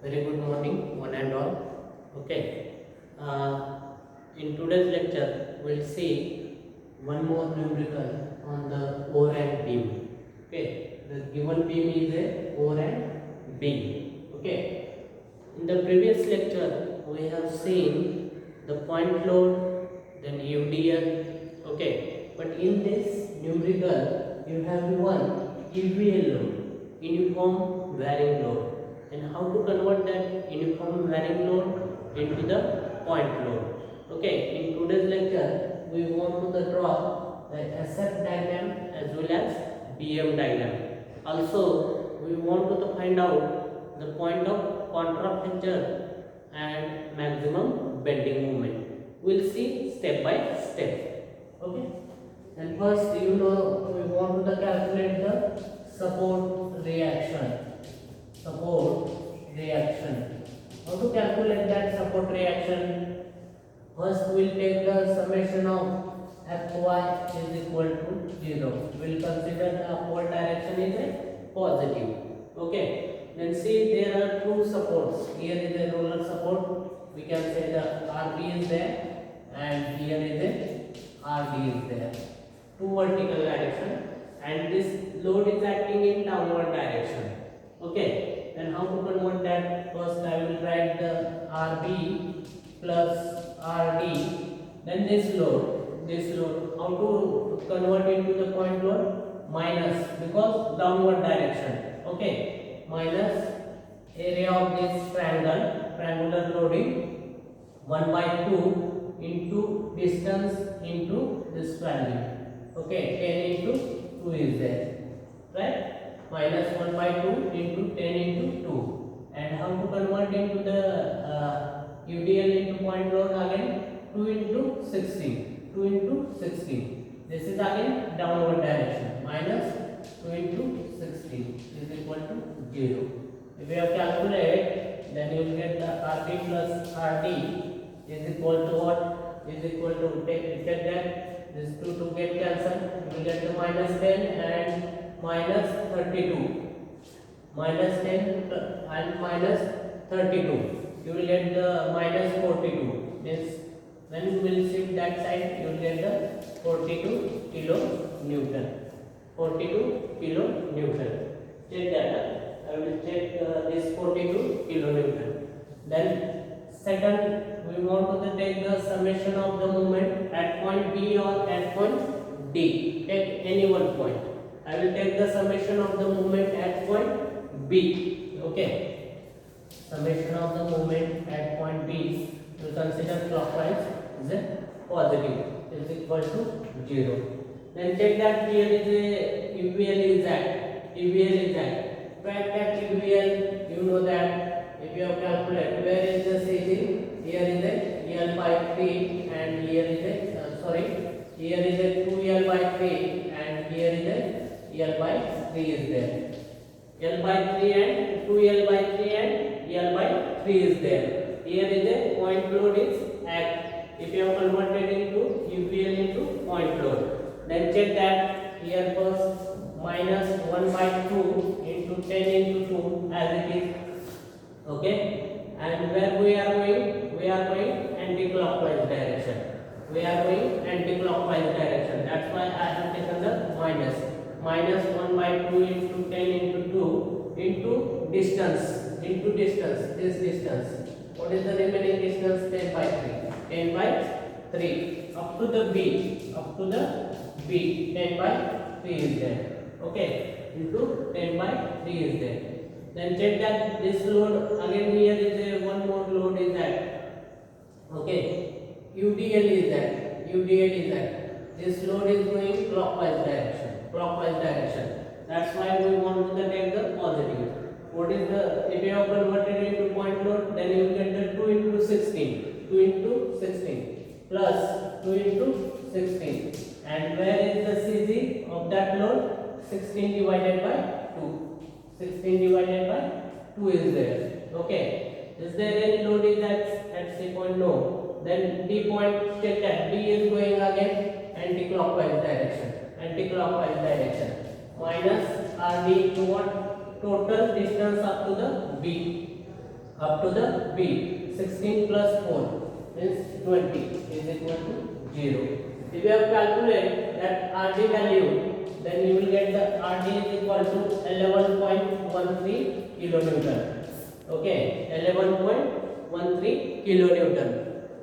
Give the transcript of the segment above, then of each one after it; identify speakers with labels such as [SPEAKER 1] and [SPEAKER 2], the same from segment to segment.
[SPEAKER 1] Very good morning, one and all. Okay. In today's lecture, we'll see one more numerical on the overhang beam. Okay. The given beam is a overhang beam. Okay. In the previous lecture, we have seen the point load, then UDL. Okay. But in this numerical, you have one UVL load, uniform varying load. And how to convert that uniform varying load into the point load. Okay, in today's lecture we want to draw the SF diagram as well as BM diagram. Also we want to find out the point of contrafacture and maximum bending moment. We'll see step by step. Okay, and first we want to calculate the support reaction. How to calculate that support reaction? First we will take the summation of Fy is equal to 0. We will consider the upward direction is a positive. Okay. Then see there are two supports. Here is a roller support. We can say the RB is there and here is a RD is there. Two vertical direction and this load is acting in downward direction. Okay. Then how to convert that? First I will write the RB plus RD. Then this load. How to convert into the point load? Minus, because downward direction. Okay. Minus area of this triangular loading 1 by 2 into distance into this value. Okay. 10 into 2 is there. Right? Minus 1 by 2 into 10 into 2. And how to convert into the UDL into point load again? 2 into 16. 2 into 16. This is again downward direction. Minus 2 into 16 is equal to 0. If you have calculate, then you will get the RB plus RD is equal to what? Is equal to, take that, this 2 get cancelled. You will get the minus 10 and minus 32, minus 10 and minus 32. You will get the minus 42. Means when you will shift that side, you will get the 42 kilo Newton. 42 kilo Newton. Check that. I will check this 42 kilo Newton. Then second, we want to take the summation of the moment at point B or at point D. Take any one point. I will take the summation of the moment at point B. Okay. Summation of the moment at point B, you consider clockwise is a positive is equal to 0. Then check that here is a UVL is at. UVL is at. Fact that UVL, you know that if you have calculated where is the CG, here is a L by 3 and here is a here is a 2L by 3 and here is a L by 3 is there. L by 3 and 2L by 3 and L by 3 is there. Here is a point load is at. If you have converted into UVL into point load, then check that here first minus 1 by 2 into 10 into 2 as it is. Okay. And where we are going? We are going anti-clockwise direction. That's why I have taken the minus. Minus 1 by 2 into 10 into 2 into distance, this distance. What is the remaining distance? 10 by 3. 10 by 3 up to the B, 10 by 3 is there. Okay, into 10 by 3 is there. Then check that this load again here is a one more load is that. Okay, UDL is that. This load is going clockwise direction. That's why we want to take the positive. What is the, if you have converted into point load, then you get the 2 into 16. 2 into 16 plus 2 into 16. And where is the CG of that load? 16 divided by 2. 16 divided by 2 is there. Okay. Is there any load is at C point? No. Then D point, check that. D is going again anti-clockwise direction. Minus RD to what? Total distance up to the B. up to the B. 16 plus 4 means 20 is equal to 0. If you have calculated that RD value, then you will get the RD is equal to 11.13 kilonewton. Okay, 11.13 kilonewton.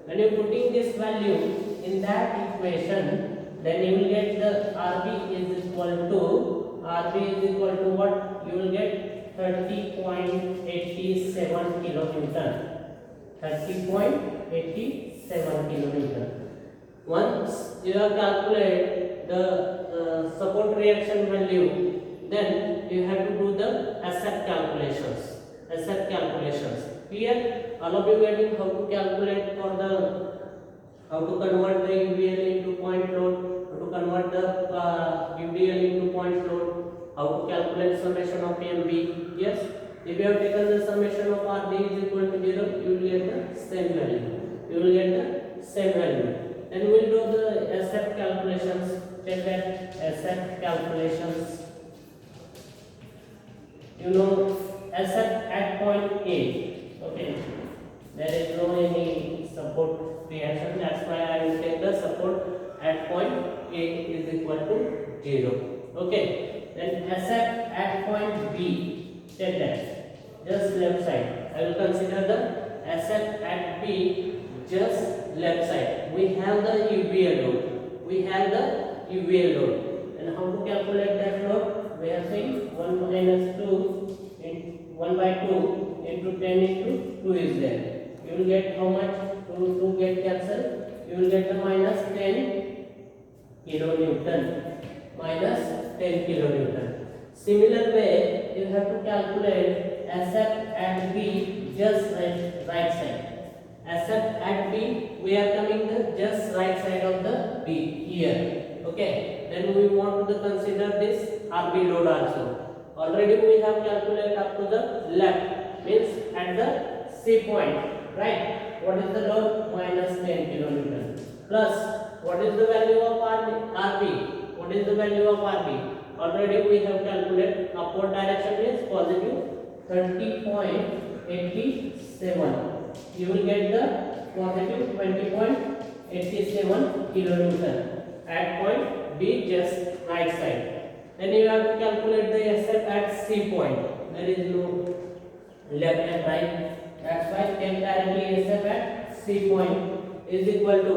[SPEAKER 1] When you putting this value in that equation, then you will get the RB is equal to what? You will get 30.87 kilonewton. 30.87 kilonewton. Once you have calculated the support reaction value, then you have to do the SF calculations. Here, all of you getting how to calculate for the how to convert the UVL into point load, how to convert the UVL into point load, how to calculate summation of PMB. Yes, if you have taken the summation of RD is equal to 0, you will get the same value. Then we will do the SF calculations. Check that SF calculations. You know SF at point A. Okay, there is no any support reaction. That's why I will take the support at point A is equal to 0. Okay, then SF at point B. Check that. Just left side. I will consider the SF at B. Just left side. We have the UVL load. And how to calculate that load? We are saying 1 minus 2 in 1 by 2 into 10 into 2 is there. You will get how much? 2 get cancelled. You will get the minus 10 kilonewton. Similar way, you have to calculate SF at B just right side. SF at B, we are coming the just right side of the B here. Okay, then we want to consider this RB load also. Already we have calculated up to the left, means at the C point, right? What is the load? Minus 10 kilonewton. Plus, what is the value of RB? Already we have calculated upward direction is positive 30.87. You will get the positive 20.87 kilonewton at point B just right side. Then you have to calculate the SF at C point. There is no left and right. That's why take directly SF at C point is equal to,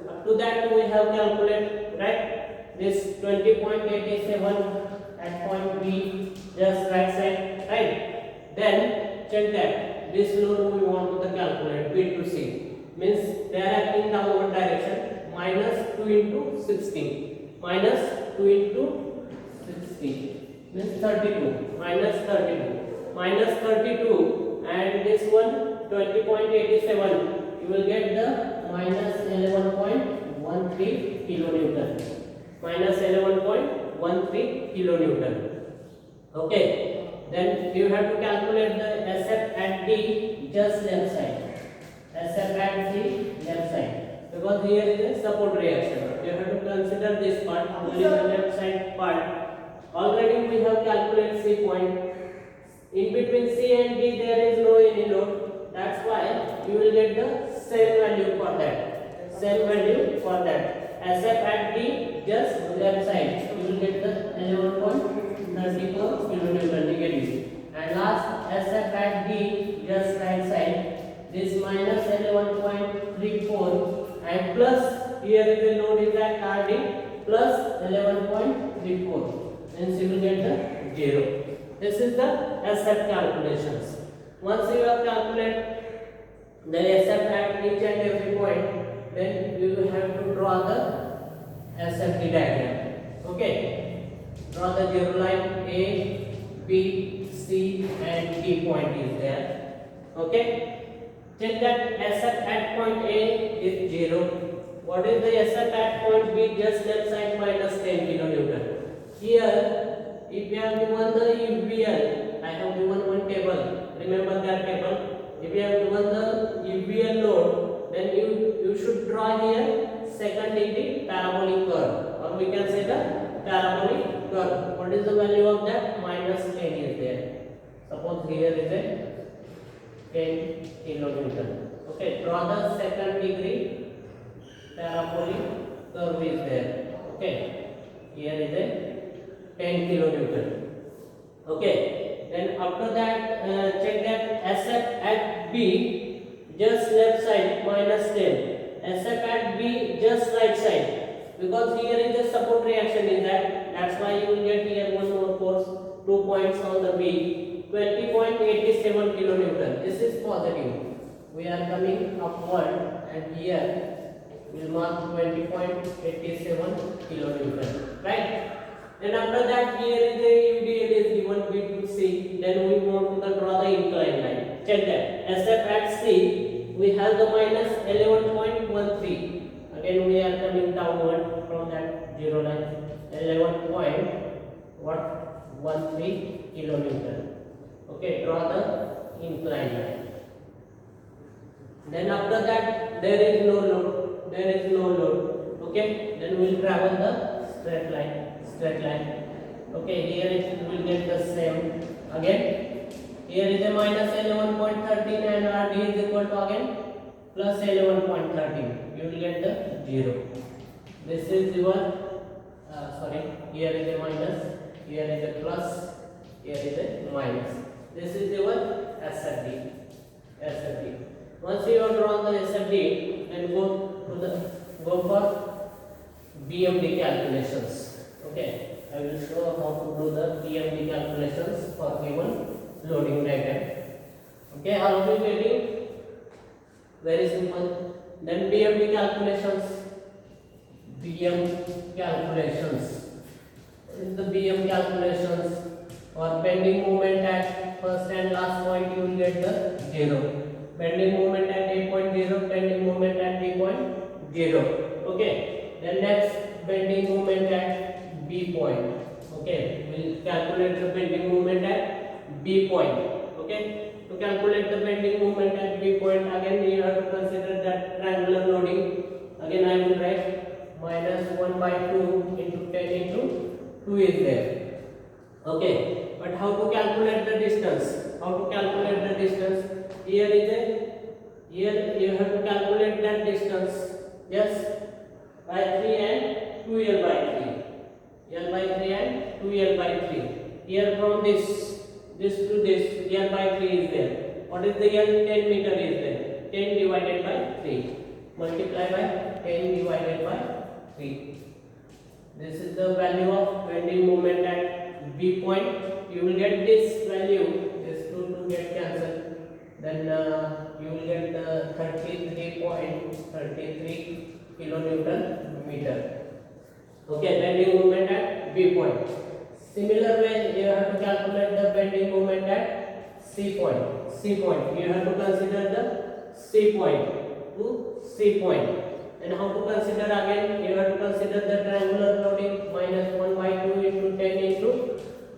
[SPEAKER 1] up to that we have calculated, right? This 20.87 at point B just right side, right? Then check that this load we want to calculate B to C, means they are acting downward direction. Minus 2 into 16 means 32, minus 32 and this one 20.87, you will get the minus 11.13 kilonewton. Okay, then you have to calculate the SF at D just left side. Because here is a support reaction. You have to consider this part, only the left side part. Already we have calculated C point. In between C and D there is no any load. That's why you will get the same value for that. SF at D just left side. You will get the 11.34 kilonewton negative. And last SF at D just right side. This minus 11.34 and plus here is the load is at RD plus 11.34. Then you will get the 0. This is the SF calculations. Once you have calculated the SF at each and every point, then you will have to draw the SFD diagram. Okay, draw the zero line A, B, C and D point is there. Okay, check that SF at point A is 0. What is the SF at point B? Just left side minus 10 kilonewton. Here, if you have given the UVL, I have given one table. Remember that table. If you have given the UVL load, then you should draw here second degree parabolic curve, or we can say the parabolic curve. What is the value of that? Minus 10 is there. Suppose here is a 10 kilonewton. Okay, draw the second degree parabolic curve is there. Okay, here is a 10 kilonewton. Okay, then after that check that SF at B just left side minus 10, SF at B just right side, because here is a support reaction in that. That's why you will get here one more force, 2 points on the B, 20.87 kilonewton. This is positive. We are coming upward, and here we'll mark 20.87 kilonewton, right? Then after that, here is a UVL is given B to C. Then we want to draw the inclined line. Check that. SF at C, we have the minus 11.13. Again, we are coming downward from that zero line. 11.13 kilonewton. Okay, draw the inclined line. Then after that, there is no load. There is no load. Okay, then we will travel the straight line. Okay, here it will get the same again. Here is a minus 11.13 and RD is equal to again plus 11.13. You will get the 0. This is your here is a minus, here is a plus, here is a minus. This is your SFD. Once you have drawn the SFD, then go for BMD calculations. Okay, I will show how to do the BMD calculations for given loading diagram. Okay, how are we getting? Very simple. Then BMD calculations. In the BM calculations, for bending moment at first and last point, you will get the 0. Bending moment at A point 0, bending moment at B point 0. Okay. Then next, bending moment at B point. Okay, we'll calculate the bending moment at B point. Okay, to calculate the bending moment at B point, again you have to consider that triangular loading. Again I will write minus 1 by 2 into 10 into 2 is there. Okay, but how to calculate the distance? Here you have to calculate that distance. Yes, by 3 and 2L by 3. L by 3 and 2L by 3. Here from this to this, L by 3 is there. What is the L? 10 meter is there. 10 divided by 3. Multiply by 10 divided by 3. This is the value of bending moment at B point. You will get this value. This 2 get cancelled. Then you will get 33.33 kilonewton meter. Okay, bending moment at B point. Similar way, you have to calculate the bending moment at C point. You have to consider the C point to C point. And how to consider again? You have to consider the triangular loading minus 1 by 2 into 10 into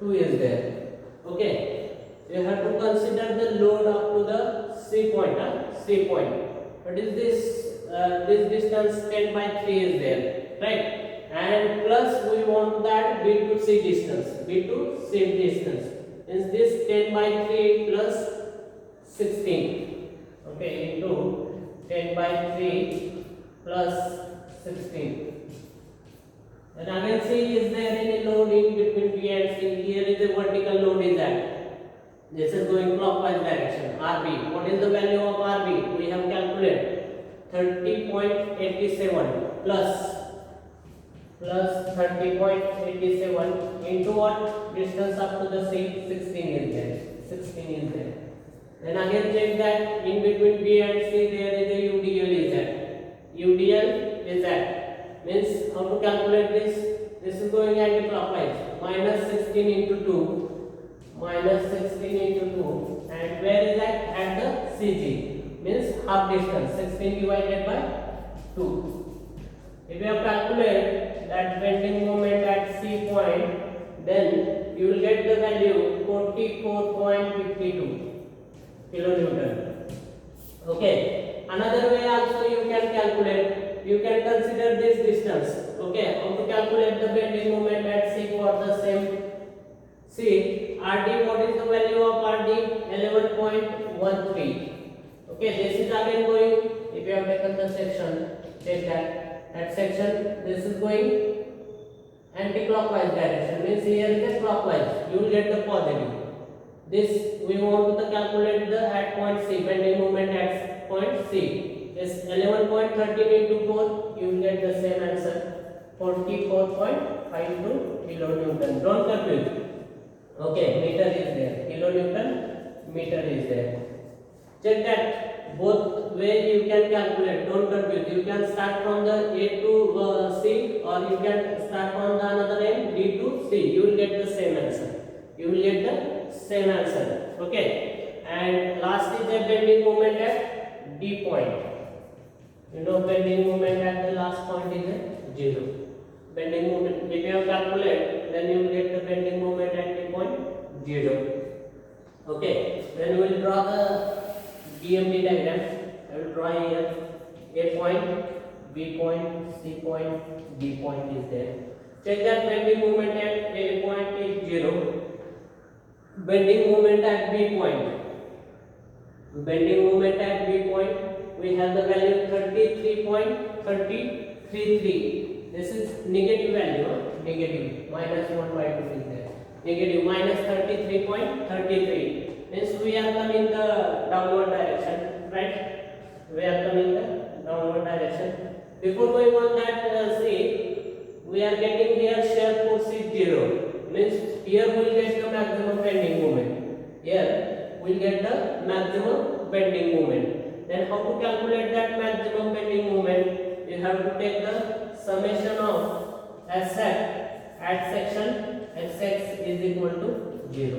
[SPEAKER 1] 2 is there. Okay. You have to consider the load up to the C point. What is this? This distance 10 by 3 is there, right? And plus we want that B to C distance. Means this 10 by 3 plus 16. Okay, into 10 by 3 plus 16. And again C is there in a load in between B and C. Here is a vertical load is that. This is going clockwise direction. RB. What is the value of RB? We have calculated 30.87 plus 30.87 into what? Distance up to the C, 16 is there. Then again check that in between B and C there is a UDL is that. Means how to calculate this? This is going anti-clockwise. Minus 16 into 2. And where is that? At the CG. Means half distance. 16 divided by 2. If you have calculated that bending moment at C point, then you will get the value 44.52 kilonewton. Okay. Another way also you can calculate. You can consider this distance. Okay. How to calculate the bending moment at C for the same C? RD, what is the value of RD? 11.13. Okay, this is again going, if you have taken the section, take that section, this is going anti-clockwise direction, means here is the clockwise, you will get the positive. This we want to calculate the at point C, bending moment at point C. Is 11.13 into 4, you will get the same answer, 44.52 kilonewton. Don't confuse. Okay, meter is there, kilonewton, meter is there. Check that both way you can calculate. Don't confuse. You can start from the A to C, or you can start from the another end D to C. You will get the same answer. You will get the same answer. Okay. And last is the bending moment at D point. You know bending moment at the last point is 0. Bending moment, if you have calculate, then you will get the bending moment at D point 0. Okay. Then we will draw the BMD diagram. I will draw here A point, B point, C point, D point is there. Check that bending moment at A point is 0. Bending moment at B point. Bending moment at B point, we have the value 33.333. This is negative value, negative, minus 1/2 is there. Negative minus 33.33. Means we are coming the downward direction, right? We are coming the downward direction. Before going on that, see, we are getting here shear force is 0. Means here we will get the maximum bending moment. Here we will get the maximum bending moment. Then how to calculate that maximum bending moment? You have to take the summation of SF at section Xx is equal to 0.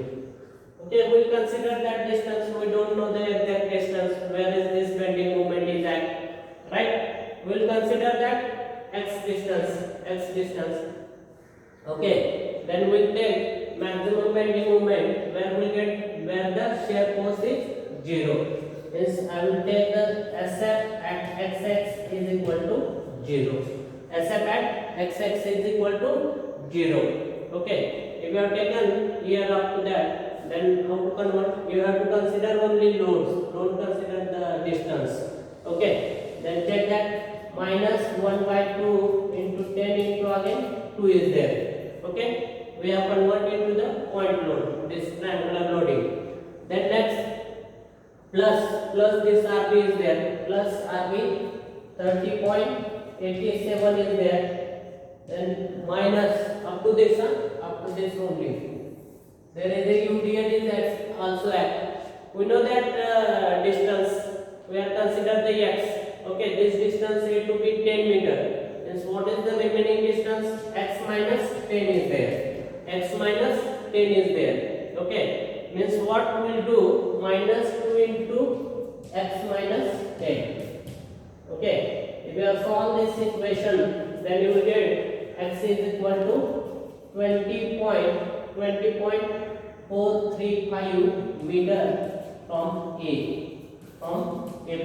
[SPEAKER 1] Okay, we will consider that distance. We don't know the exact distance. Where is this bending moment is at? Right? We will consider that x distance. Okay. Then we will take maximum bending moment where we get where the shear force is 0. Means I will take the SF at Xx is equal to 0. SF at Xx is equal to 0. Okay. If you have taken here up to that, then how to convert? You have to consider only loads. Don't consider the distance. Okay. Then check that minus 1/2 into 10 into again 2 is there. Okay. We have converted into the point load. This triangular loading. Then next plus this RB is there. Plus RB 30.87 is there. Then minus up to this only. There is a UVL is also at. We know that distance. We have considered the x. Okay, this distance is to be 10 meter. Means what is the remaining distance? X minus 10 is there. X minus 10 is there. Okay. Means what we will do? Minus 2 into x minus 10. Okay. If you have solved this equation, then you will get x is equal to 20.435 meter from A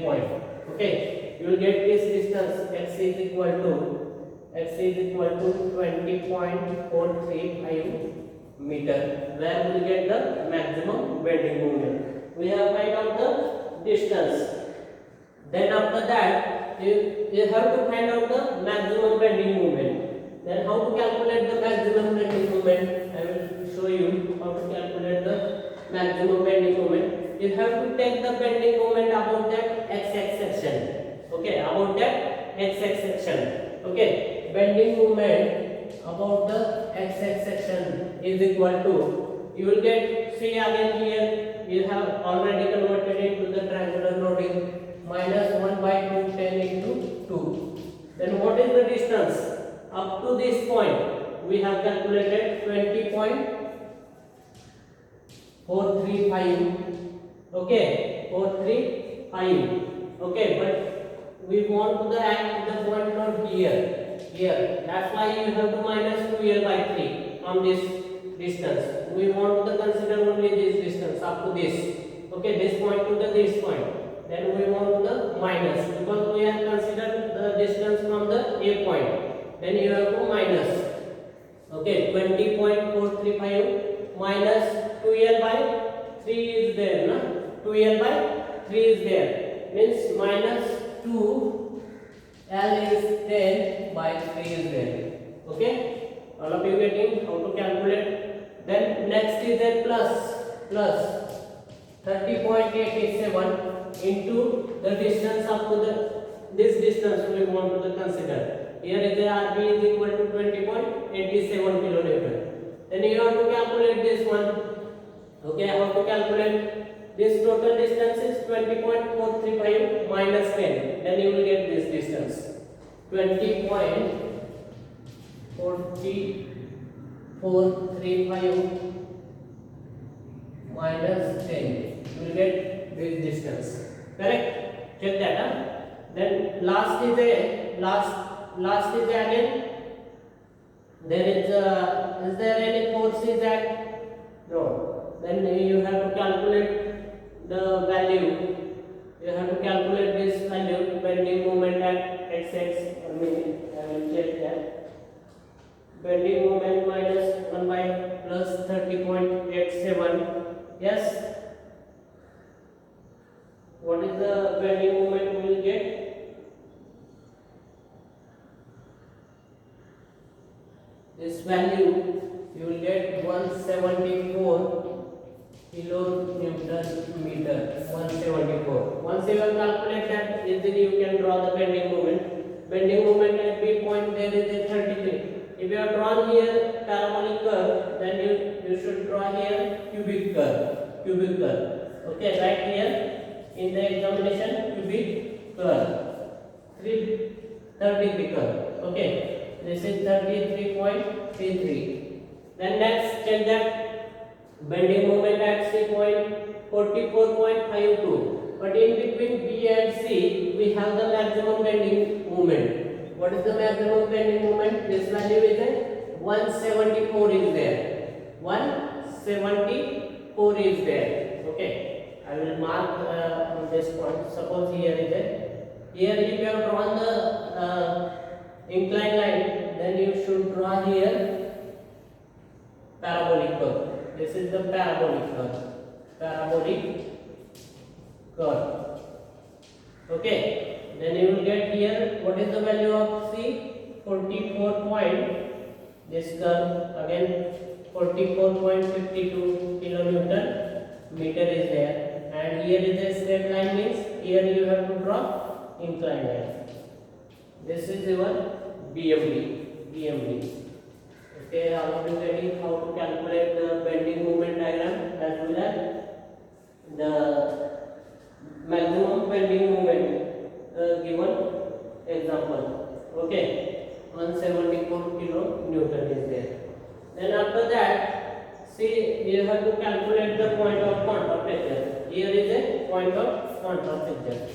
[SPEAKER 1] point. Okay, you will get this distance x is equal to 20.435 meter, where we will get the maximum bending moment. We have find out the distance. Then after that, you have to find out the maximum bending moment. Then how to calculate the maximum bending moment? I will show you how to calculate the maximum bending moment. You have to take the bending moment about that xx section. Okay, about that xx section. Okay, bending moment about the xx section is equal to, you will get, see again here you have already converted into the triangular loading, minus 1/2 10 into 2. Then what is the distance? Up to this point we have calculated 20.435. Okay, 435. Okay, but we want to the point not here. That's why you have to minus 2 here by 3 from this distance. We want to consider only this distance up to this. Okay, this point to this point. Then we want the minus, because we have considered the distance from the A point. Then you have to minus. Okay, 20.435 minus 2L by 3 is there, na? 2L by 3 is there. Means minus 2L is 10 by 3 is there. Okay? All of you getting how to calculate? Then next is a plus 30.887 into the distance up to this distance we want to consider. Here is the RB is equal to 20.87 kilonewton. Then you have to calculate this one. Okay, how to calculate? This total distance is 20.435 minus 10. Then you will get this distance. 20.4435 minus 10. You will get this distance. Correct? Check that. Then last is again. There is there any forces at? No. Then you have to calculate the value. You have to calculate this value, bending moment at xx. I will check that. Bending moment minus 1 by plus 30.87. Yes. What is the bending moment we will get? This value you will get 174 kilonewton meter. 174. Once you have calculated that, easily you can draw the bending moment. Bending moment at B point there is a 33. If you have drawn here parabolic curve, then you should draw here cubic curve. Okay, right here in the examination cubic curve. 30 degree curve. Okay. This is 33.33. Then next check that bending moment at C point 44.52. But in between B and C we have the maximum bending moment. What is the maximum bending moment? This value is 174 is there. 174 is there. Okay. I will mark on this point. Suppose here is here if you have drawn the inclined line, then you should draw here parabolic curve. This is the parabolic curve. Okay, then you will get here what is the value of C? 44 point. This curve again 44.52 kilonewton meter is there, and here is a straight line, means here you have to draw inclined line. This is your BMD. Okay, all of you getting how to calculate the bending moment diagram as well as the maximum bending moment given example. Okay, 174 kilonewton is there. Then after that, see, you have to calculate the point of contact pressure. Here is a point of contact pressure.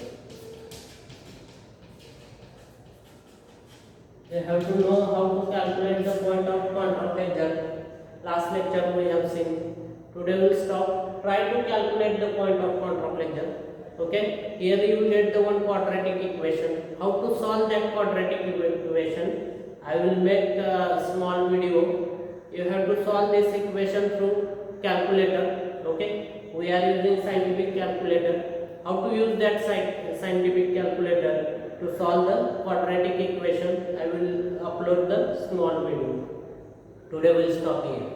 [SPEAKER 1] You have to know how to calculate the point of contact pressure. Last lecture we have seen. Today we will stop. Try to calculate the point of contact pressure. Okay. Here you will get the one quadratic equation. How to solve that quadratic equation? I will make a small video. You have to solve this equation through calculator. Okay. We are using scientific calculator. How to use that scientific calculator to solve the quadratic equation? I will upload the small video. Today we will stop here.